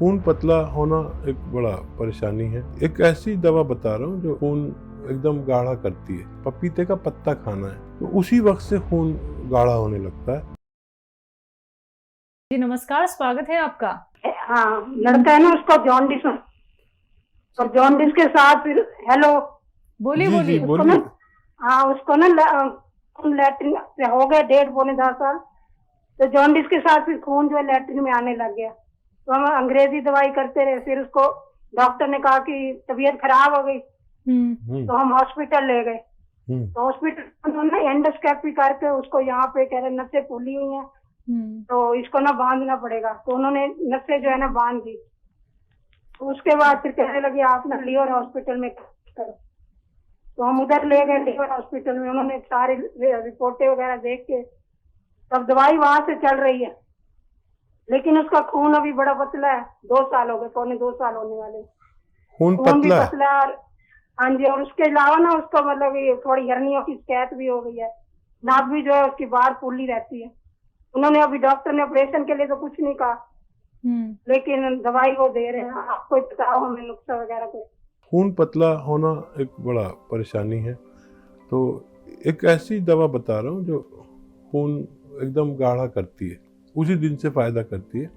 खून पतला होना एक बड़ा परेशानी है। एक ऐसी दवा बता रहा हूँ जो खून एकदम गाढ़ा करती है। पपीते का पत्ता खाना है तो उसी वक्त से खून गाढ़ा होने लगता है। जी नमस्कार, स्वागत है आपका। हाँ, लड़का है ना, उसको जॉन्डिस और जॉन्डिस के साथ फिर हेलो बोलिए जी बोलिए। उसको ना, हाँ उसको ना लैट्रिन हो गया 1.5-2 साल। तो जॉन्डिस के साथ फिर खून जो है लैट्रिन में आने लग गया। तो हम अंग्रेजी दवाई करते रहे, फिर उसको डॉक्टर ने कहा कि तबीयत खराब हो गई। तो हम हॉस्पिटल ले गए। तो हॉस्पिटल उन्होंने एंडोस्कोपी करके उसको यहाँ पे कह रहे नसें फूली हुई हैं, तो इसको ना बांधना पड़ेगा। तो उन्होंने नसें जो है ना बांध दी। तो उसके बाद फिर कहने लगे आप ना लीवर हॉस्पिटल में करो। तो हम उधर ले गए लीवर हॉस्पिटल में। उन्होंने सारी रिपोर्टें वगैरह देख के तब दवाई वहां से चल रही है, लेकिन उसका खून अभी बड़ा पतला है। 2 साल हो गए, 2.25 साल होने वाले। खून भी पतला है। हाँ जी, और उसके अलावा ना उसको मतलब ये थोड़ी हर्नियों की शिकायत भी हो गई है। नाक भी जो है उसकी बाहर फूली रहती है। उन्होंने अभी डॉक्टर ने ऑपरेशन के लिए तो कुछ नहीं कहा, लेकिन दवाई वो दे रहे हैं। आपको बताओ हमें नुस्खा वगैरह को। खून पतला होना एक बड़ा परेशानी है, तो एक ऐसी दवा बता रहा हूँ जो खून एकदम गाढ़ा करती है, उसी दिन से फ़ायदा करती है।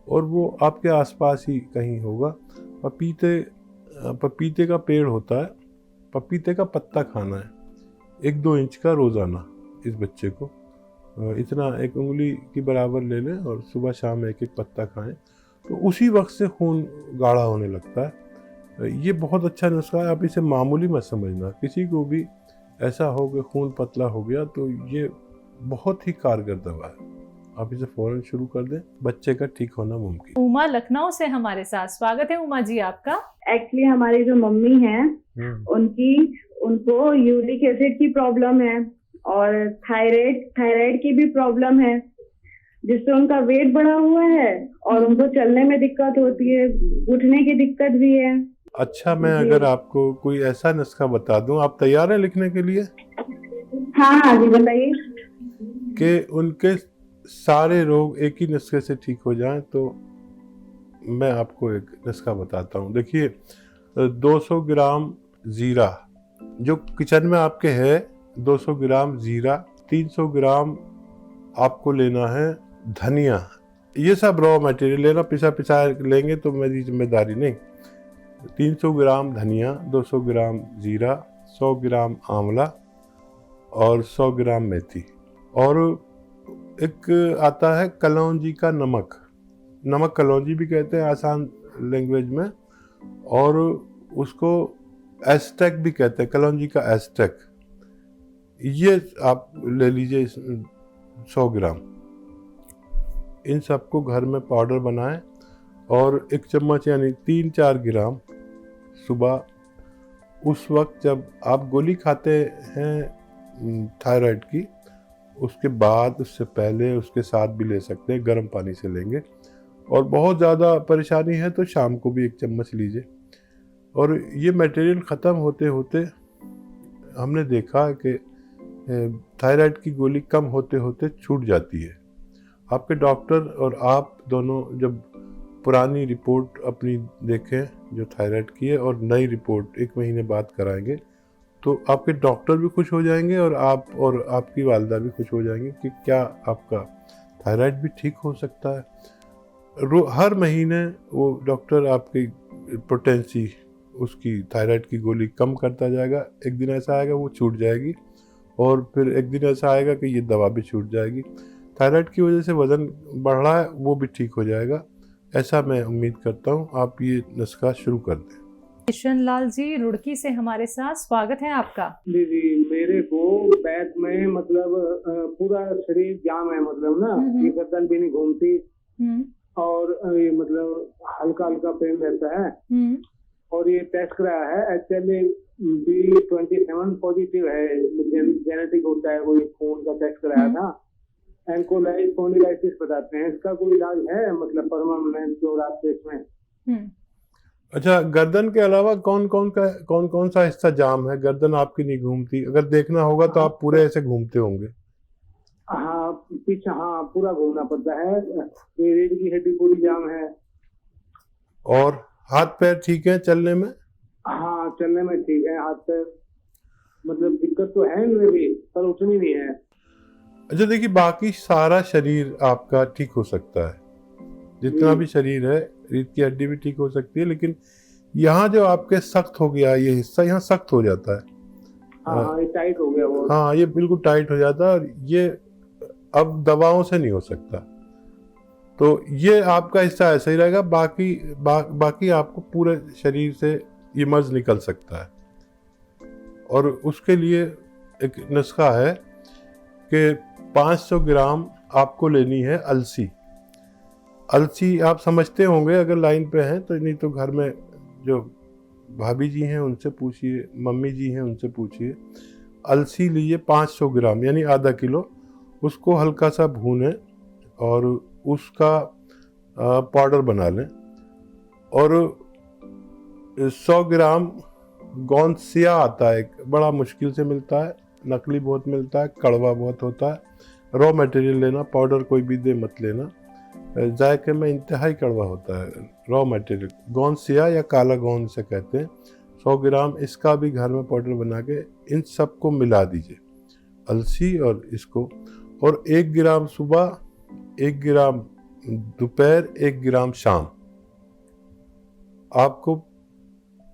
और वो आपके आसपास ही कहीं होगा। पपीते का पेड़ होता है, पपीते का पत्ता खाना है 1-2 इंच का रोज़ाना। इस बच्चे को इतना 1 उंगली की बराबर ले लें और सुबह शाम 1-1 पत्ता खाएं, तो उसी वक्त से खून गाढ़ा होने लगता है। ये बहुत अच्छा नुस्खा है, आप इसे मामूली मत समझना। किसी को भी ऐसा हो कि खून पतला हो गया तो ये बहुत ही कारगर दवा है। आप इसे फौरन शुरू कर दें, बच्चे का ठीक होना मुमकिन। उमा लखनऊ से हमारे साथ, स्वागत है उमा जी आपका। एक्चुअली हमारी जो मम्मी हैं उनको यूरिक एसिड की प्रॉब्लम है और थायराइड की भी प्रॉब्लम है, जिससे उनका वेट बढ़ा हुआ है और उनको चलने में दिक्कत होती है, उठने की दिक्कत भी है। अच्छा, मैं अगर आपको कोई ऐसा नुस्खा बता दूं, आप तैयार हैं लिखने के लिए? हाँ जी बताइए। कि उनके सारे रोग एक ही नुस्खे से ठीक हो जाएं, तो मैं आपको एक नुस्खा बताता हूं। देखिए, 200 ग्राम जीरा जो किचन में आपके है, 200 ग्राम जीरा, 300 ग्राम आपको लेना है धनिया। ये सब रॉ मटेरियल लेना, पिसा लेंगे तो मेरी जिम्मेदारी नहीं। 300 ग्राम धनिया, 200 ग्राम जीरा, 100 ग्राम आंवला और 100 ग्राम मेथी। और एक आता है कलौंजी का नमक कलौंजी भी कहते हैं आसान लैंग्वेज में, और उसको एस्टेक भी कहते हैं, कलौंजी का एस्टेक। ये आप ले लीजिए 100 ग्राम। इन सबको घर में पाउडर बनाएं और 1 चम्मच यानी 3-4 ग्राम सुबह, उस वक्त जब आप गोली खाते हैं थायराइड की, उसके बाद, उससे पहले, उसके साथ भी ले सकते हैं, गर्म पानी से लेंगे। और बहुत ज़्यादा परेशानी है तो शाम को भी 1 चम्मच लीजिए। और ये मटेरियल ख़त्म होते होते हमने देखा कि थायराइड की गोली कम होते होते छूट जाती है। आपके डॉक्टर और आप दोनों जब पुरानी रिपोर्ट अपनी देखें जो थायराइड की है और नई रिपोर्ट 1 महीने बाद कराएंगे, तो आपके डॉक्टर भी खुश हो जाएंगे और आप और आपकी वालिदा भी खुश हो जाएंगे कि क्या आपका थायराइड भी ठीक हो सकता है। हर महीने वो डॉक्टर आपकी पोटेंसी, उसकी थायराइड की गोली कम करता जाएगा। एक दिन ऐसा आएगा वो छूट जाएगी, और फिर एक दिन ऐसा आएगा कि ये दवा भी छूट जाएगी। थायराइड की वजह से वज़न बढ़ रहा है, वो भी ठीक हो जाएगा। ऐसा मैं उम्मीद करता हूँ। आप ये नुस्खा शुरू कर दें। किशन लाल जी रुड़की से हमारे साथ, स्वागत है आपका। जी मेरे को बैक में मतलब पूरा शरीर जाम है, मतलब ना ये गर्दन भी नहीं घूमती और ये मतलब हल्का हल्का पेन रहता है। और ये टेस्ट कराया है, एक्चुअली B27 पॉजिटिव है, जेनेटिक होता है, वो खून का टेस्ट कराया था। एंकोलाइट स्पॉन्डिलाइटिस बताते हैं। इसका कोई इलाज है, मतलब परमानेंट जो रास्ते इसमें? अच्छा, गर्दन के अलावा कौन कौन सा हिस्सा जाम है? गर्दन आपकी नहीं घूमती? अगर देखना होगा तो आप पूरे ऐसे घूमते होंगे। हाँ पीछे, हाँ पूरा घूमना पड़ता है। ये रीढ़ की हड्डी पूरी जाम है और हाथ पैर ठीक है चलने में? हाँ चलने में ठीक है, हाथ पैर मतलब दिक्कत तो है इनमें भी, पर उतनी नहीं है। अच्छा देखिए, बाकी सारा शरीर आपका ठीक हो सकता है, जितना भी शरीर है, रीढ़ की हड्डी भी ठीक हो सकती है, लेकिन यहाँ जो आपके सख्त हो गया, ये हिस्सा यहाँ सख्त हो जाता है। हाँ ये टाइट हो गया वो। हाँ ये बिल्कुल टाइट हो जाता है, और ये अब दवाओं से नहीं हो सकता। तो ये आपका हिस्सा ऐसा ही रहेगा, बाकी आपको पूरे शरीर से ये मर्ज निकल सकता है। और उसके लिए एक नुस्खा है कि 500 ग्राम आपको लेनी है अलसी। अलसी आप समझते होंगे अगर लाइन पे हैं तो, नहीं तो घर में जो भाभी जी हैं उनसे पूछिए, मम्मी जी हैं उनसे पूछिए। अलसी लीजिए 500 ग्राम यानी आधा किलो, उसको हल्का सा भूनें और उसका पाउडर बना लें। और 100 ग्राम गोंद सिया आता है, बड़ा मुश्किल से मिलता है, नकली बहुत मिलता है, कड़वा बहुत होता है। रॉ मटेरियल लेना, पाउडर कोई भी दे मत लेना, जायके में इंतहाई कड़वा होता है। रॉ मटेरियल गोंद सिया या काला गोंद से कहते हैं। 100 ग्राम इसका भी घर में पाउडर बना के इन सबको मिला दीजिए, अलसी और इसको। और 1 ग्राम सुबह, 1 ग्राम दोपहर, 1 ग्राम शाम आपको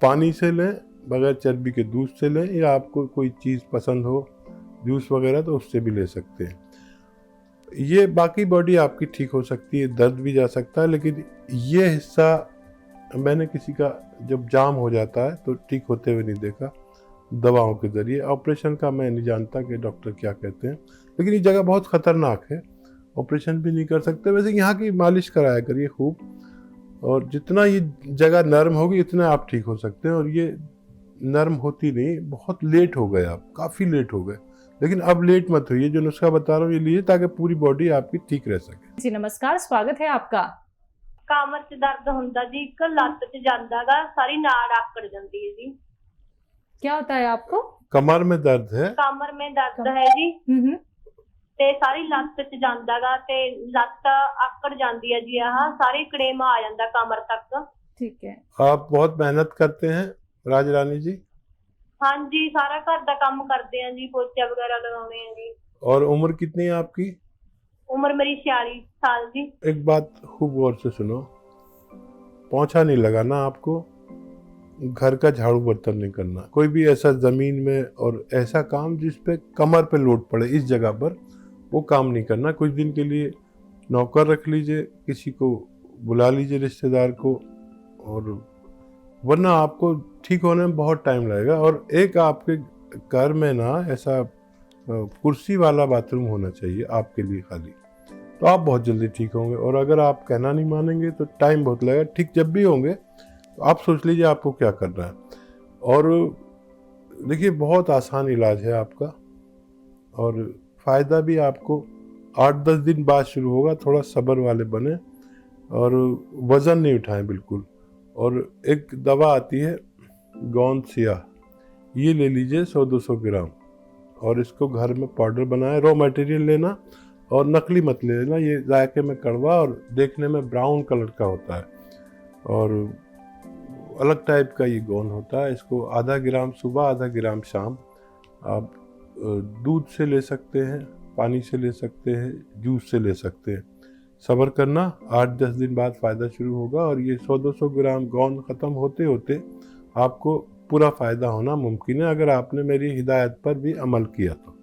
पानी से लें, बगैर चर्बी के दूध से लें, या आपको कोई चीज़ पसंद हो जूस वगैरह तो उससे भी ले सकते हैं। ये बाकी बॉडी आपकी ठीक हो सकती है, दर्द भी जा सकता है, लेकिन ये हिस्सा मैंने किसी का जब जाम हो जाता है तो ठीक होते हुए नहीं देखा दवाओं के ज़रिए। ऑपरेशन का मैं नहीं जानता कि डॉक्टर क्या कहते हैं, लेकिन ये जगह बहुत ख़तरनाक है, ऑपरेशन भी नहीं कर सकते। वैसे यहाँ की मालिश कराया करिए खूब, और जितना ये जगह नर्म होगी इतना आप ठीक हो सकते हैं। और ये नर्म होती नहीं, बहुत लेट हो गए आप, काफ़ी लेट हो गए, लेकिन अब लेट मत होइए। जो नुस्खा बता रहा हूँ ये लीजिए ताकि पूरी बॉडी आपकी ठीक रह सके। जी नमस्कार, स्वागत है आपका। कमर च दर्द ਹੁੰਦਾ जी, एक लत्त च ਜਾਂਦਾਗਾ, सारी नाड़ आकड़ जाती है जी। क्या होता है आपको? कमर में दर्द है? कमर में दर्द है जी, ते सारी लत्त च ਜਾਂਦਾਗਾ, ते लत्त आकड़ जाती है जी, आह सारी कड़ेमा आ जाता कमर तक। ठीक है। आप बहुत मेहनत करते हैं राज रानी जी? हाँ जी, सारा घर का काम करते हैं जी, पोचा वगैरह लगाने हैं जी। और उम्र कितनी है आपकी? उम्र मेरी 46 साल जी। एक बात खूब गौर से सुनो, पोंछा नहीं लगाना आपको, घर का झाड़ू बर्तन नहीं करना, कोई भी ऐसा ज़मीन में और ऐसा काम जिस पे कमर पे लोड पड़े इस जगह पर, वो काम नहीं करना। कुछ दिन के लिए नौकर रख लीजिए, किसी को बुला लीजिए रिश्तेदार को, और वरना आपको ठीक होने में बहुत टाइम लगेगा। और एक आपके घर में ना ऐसा कुर्सी वाला बाथरूम होना चाहिए आपके लिए खाली, तो आप बहुत जल्दी ठीक होंगे। और अगर आप कहना नहीं मानेंगे तो टाइम बहुत लगेगा, ठीक जब भी होंगे तो आप सोच लीजिए आपको क्या करना है। और देखिए बहुत आसान इलाज है आपका, और फ़ायदा भी आपको 8-10 दिन बाद शुरू होगा। थोड़ा सब्र वाले बने और वज़न नहीं उठाएं बिल्कुल। और एक दवा आती है गोंद सिया, ये ले लीजिए 100-200 ग्राम, और इसको घर में पाउडर बनाएं। रॉ मटेरियल लेना और नकली मत ले लेना, ये जायके में कड़वा और देखने में ब्राउन कलर का होता है, और अलग टाइप का ये गोंद होता है। इसको आधा ग्राम सुबह, आधा ग्राम शाम आप दूध से ले सकते हैं, पानी से ले सकते हैं, जूस से ले सकते हैं। सब्र करना, 8-10 दिन बाद फ़ायदा शुरू होगा, और ये 100-200 ग्राम गोंद ख़त्म होते होते आपको पूरा फ़ायदा होना मुमकिन है, अगर आपने मेरी हिदायत पर भी अमल किया तो।